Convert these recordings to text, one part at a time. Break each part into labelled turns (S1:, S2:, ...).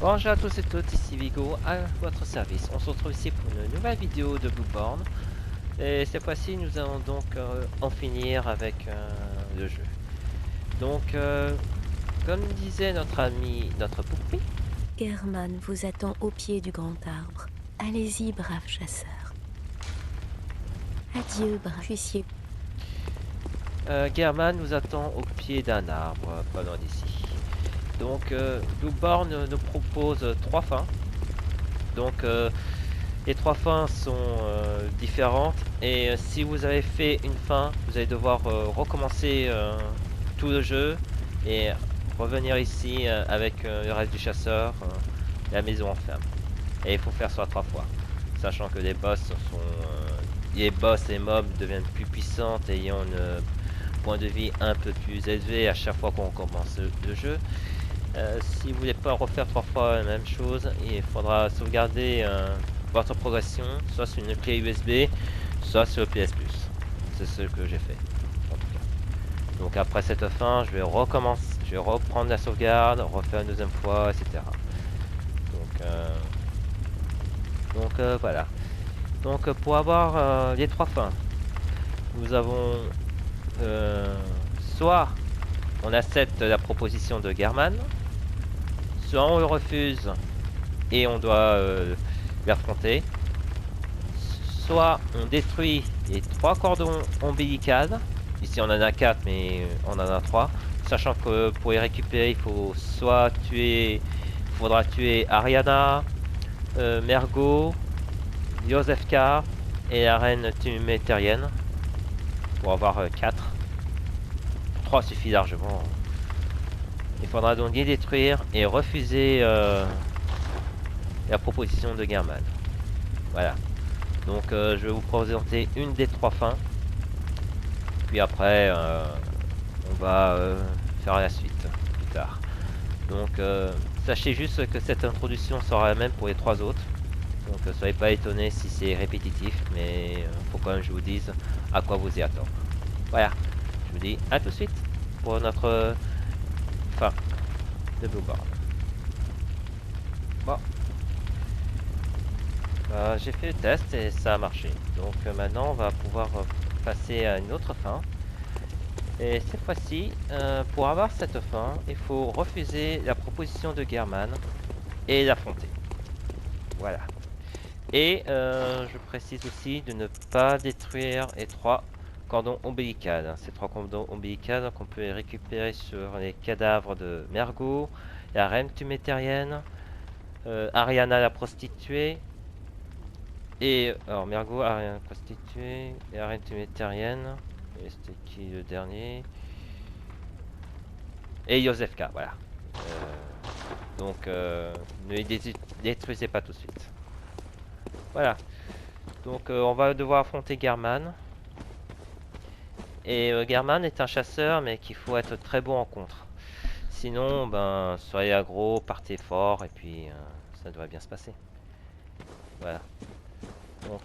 S1: Bonjour à tous et toutes, ici Vigo à votre service. On se retrouve ici pour une nouvelle vidéo de Bloodborne. Et cette fois-ci, nous allons donc en finir avec le jeu. Donc, comme disait notre ami, notre poupée,
S2: German vous attend au pied du grand arbre. Allez-y, brave chasseur. Adieu, brave huissier.
S1: German nous attend au pied d'un arbre, pas loin d'ici. Donc, Bloodborne nous propose trois fins. Donc, les trois fins sont différentes. Et si vous avez fait une fin, vous allez devoir recommencer tout le jeu et revenir ici avec le reste du chasseur, la maison enferme. Et il faut faire ça trois fois. Sachant que les boss sont. Les boss et mobs deviennent plus puissants, ayant un point de vie un peu plus élevé à chaque fois qu'on commence le jeu. Si vous voulez pas refaire trois fois la même chose, il faudra sauvegarder votre progression, soit sur une clé USB, soit sur le PS Plus. C'est ce que j'ai fait, en tout cas. Donc après cette fin, je vais recommencer, je vais reprendre la sauvegarde, refaire une deuxième fois, etc. Donc voilà. Donc pour avoir les trois fins, nous avons soit on accepte la proposition de German, soit on le refuse et on doit l'affronter. Soit on détruit les trois cordons ombilicales. Ici on en a 4 mais on en a 3. Sachant que pour les récupérer il faut soit tuer. Il faudra tuer Ariana, Mergo, Yosefka et la reine Tuméterienne. Pour avoir 4. 3 suffit largement. Il faudra donc les détruire et refuser la proposition de German. Voilà. Donc je vais vous présenter une des trois fins. Puis après, on va faire la suite plus tard. Donc sachez juste que cette introduction sera la même pour les trois autres. Donc soyez pas étonnés si c'est répétitif, mais faut quand même que je vous dise à quoi vous y attendre. Voilà, je vous dis à tout de suite pour notre fin de Bloodborne. Bon, j'ai fait le test et ça a marché. Donc maintenant on va pouvoir passer à une autre fin. Et cette fois-ci, pour avoir cette fin, il faut refuser la proposition de German et l'affronter. Voilà. Et je précise aussi de ne pas détruire les trois cordons ombilicales. Ces trois cordons ombilicales qu'on peut récupérer sur les cadavres de Mergo, la reine tuméterienne, Ariana la prostituée, et alors Mergo, Ariana la prostituée, et la reine tuméterienne. Et c'était qui le dernier? Et Yosefka, voilà. Donc, ne les détruisez pas tout de suite. Voilà. Donc, on va devoir affronter German. Et German est un chasseur, mais qu'il faut être très bon en contre. Sinon, ben, soyez aggro, partez fort, et puis ça devrait bien se passer. Voilà. Donc,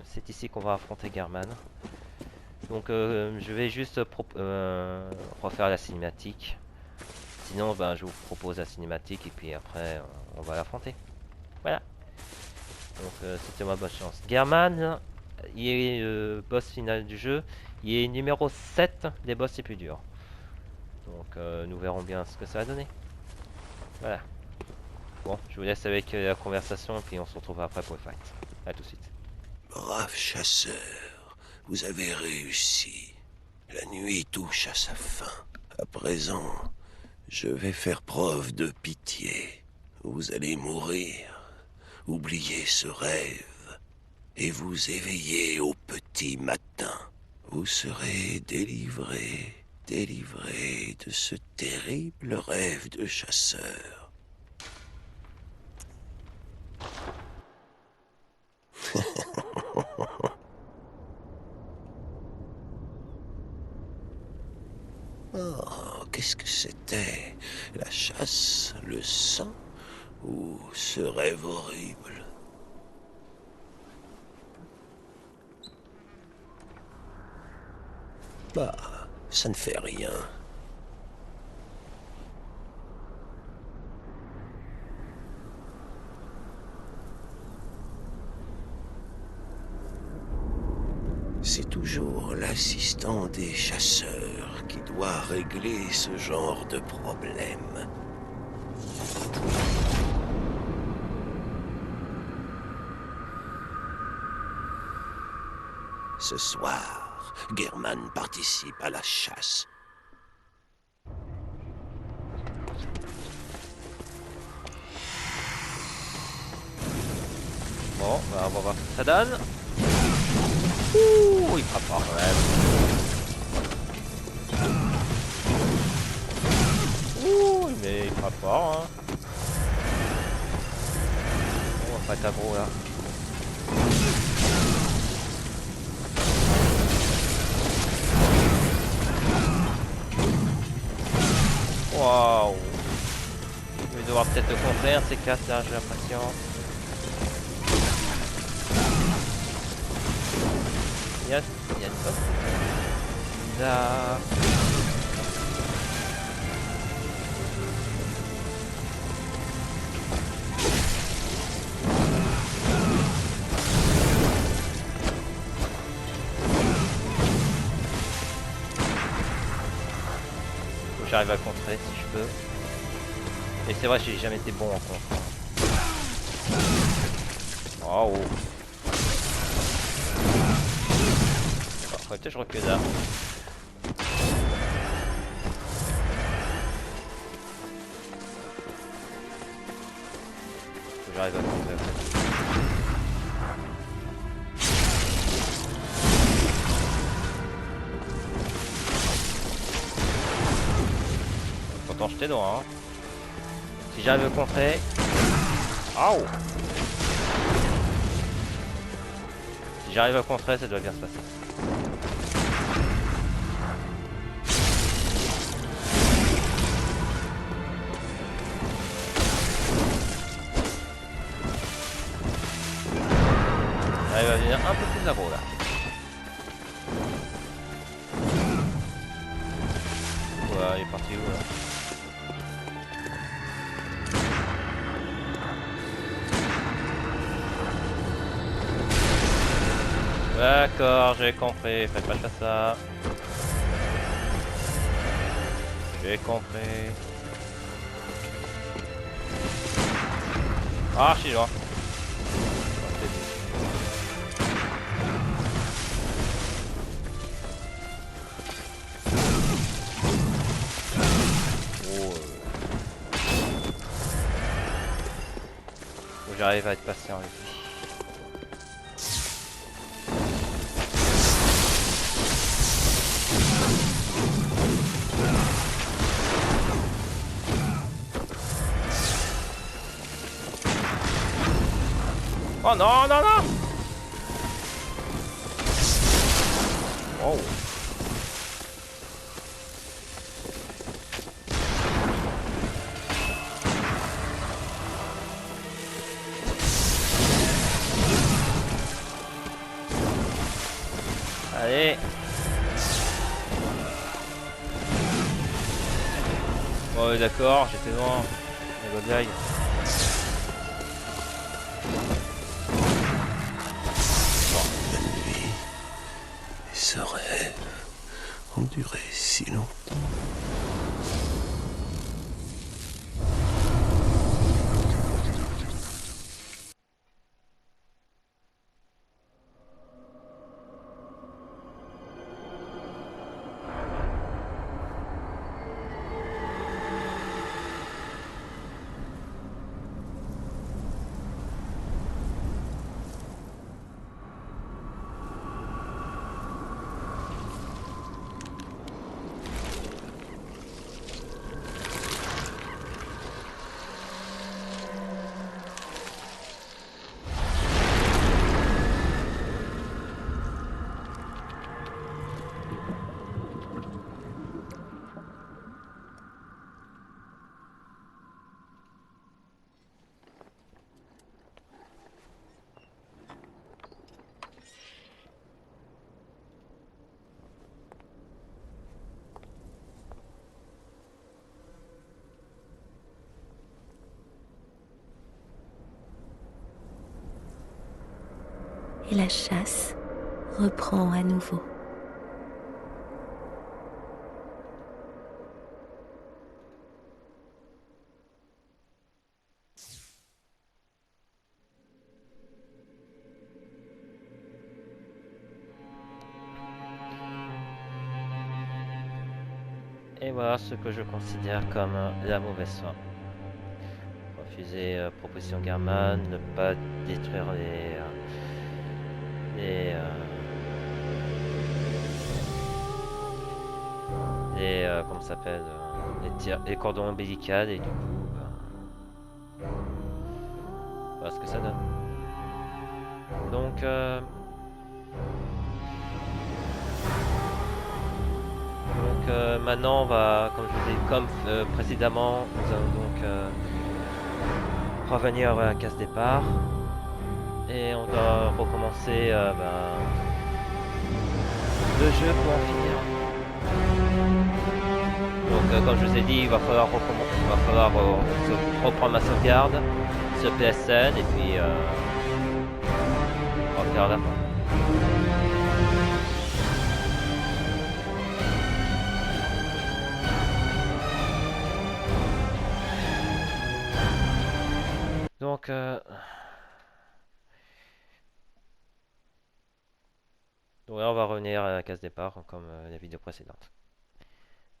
S1: c'est ici qu'on va affronter German. Donc, je vais juste refaire la cinématique. Sinon, ben, je vous propose la cinématique, et puis après, on va l'affronter. Voilà. Donc c'était ma bonne chance. German, il est le boss final du jeu. Il est numéro 7 des boss les plus durs. Donc nous verrons bien ce que ça va donner. Voilà. Bon, je vous laisse avec la conversation, puis on se retrouvera après pour le fight. A tout de suite.
S3: Brave chasseur, vous avez réussi. La nuit touche à sa fin. À présent, je vais faire preuve de pitié. Vous allez mourir, oublier ce rêve, et vous éveiller au petit matin. Vous serez délivré, délivré de ce terrible rêve de chasseur. Oh, qu'est-ce que c'était? La chasse, le sang ou ce rêve horrible? Bah, ça ne fait rien. C'est toujours l'assistant des chasseurs qui doit régler ce genre de problème. Ce soir, Gehrman participe à la chasse.
S1: Bon, bah, on va voir ce que ça donne. Ouh, il frappe pas quand même. Ouh, mais il frappe pas, hein. On va pas être aggro là. Waouh. Je vais devoir peut-être le contrer, un de ces quatre là, j'ai l'impression. Yes, yes, hop. Là. Faut que j'arrive à contrer si je peux. Et c'est vrai, j'ai jamais été bon en contre. Oh. Peut-être je recule là. Faut que j'arrive à contrer en fait. Pourtant j'étais droit, hein. Si j'arrive à contrer. Oh. Si j'arrive à contrer, ça doit bien se passer. J'arrive à venir un peu plus aggro là. Ouais, il est parti où là? D'accord, j'ai compris, faites pas ça. J'ai compris. Ah, je suis loin. Faut que j'arrive à être patient avec lui. Oh non, non, non! Oh! Allez! Ouais, d'accord, j'étais loin. La blague.
S3: Ce rêve ont duré si longtemps.
S2: Et la chasse reprend à nouveau.
S1: Et voilà ce que je considère comme la mauvaise foi. Refuser proposition Garman, ne pas détruire comment ça s'appelle, les cordons ombilicaux, et du coup, voilà ce que ça donne. Donc, maintenant, on va, comme je vous ai dit, comme précédemment, nous allons donc revenir à la case départ. Et on doit recommencer le jeu pour en finir. Donc, comme je vous ai dit, il va falloir reprendre ma sauvegarde, ce PSN, et puis on va faire la fin. Donc, donc là, on va revenir à la case départ, comme la vidéo précédente.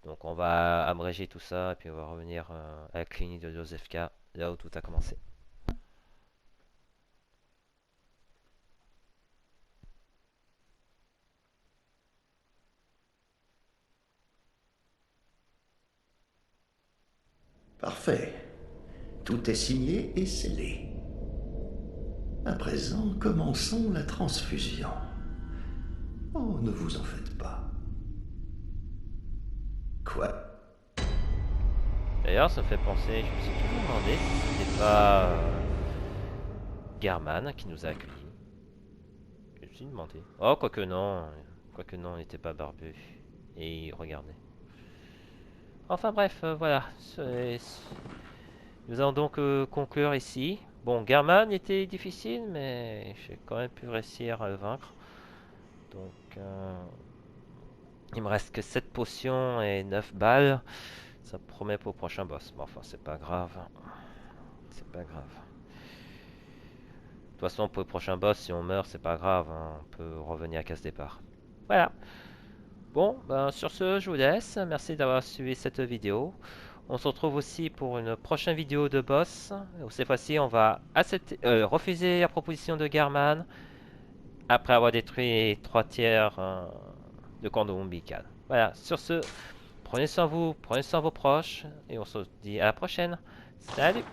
S1: Donc on va abréger tout ça, et puis on va revenir à la clinique de Joseph K, là où tout a commencé.
S4: Parfait. Tout est signé et scellé. À présent, commençons la transfusion. Oh, ne vous en faites pas. Quoi?
S1: D'ailleurs, ça me fait penser, je me suis toujours demandé si c'était pas Garman qui nous a accueillis. Je me suis demandé. Oh, quoique non, il n'était pas barbu. Et il regardait. Enfin bref, voilà. Nous allons donc conclure ici. Bon, Garman était difficile, mais j'ai quand même pu réussir à le vaincre. Donc, il me reste que 7 potions et 9 balles. Ça promet pour le prochain boss. Bon, enfin, c'est pas grave. C'est pas grave. De toute façon, pour le prochain boss, si on meurt, c'est pas grave. Hein. On peut revenir à case départ. Voilà. Bon, ben, sur ce, je vous laisse. Merci d'avoir suivi cette vidéo. On se retrouve aussi pour une prochaine vidéo de boss. Cette fois-ci, on va refuser la proposition de Garman après avoir détruit 3 tiers de cordon ombilical. Voilà, sur ce, prenez soin de vous, prenez soin de vos proches, et on se dit à la prochaine. Salut!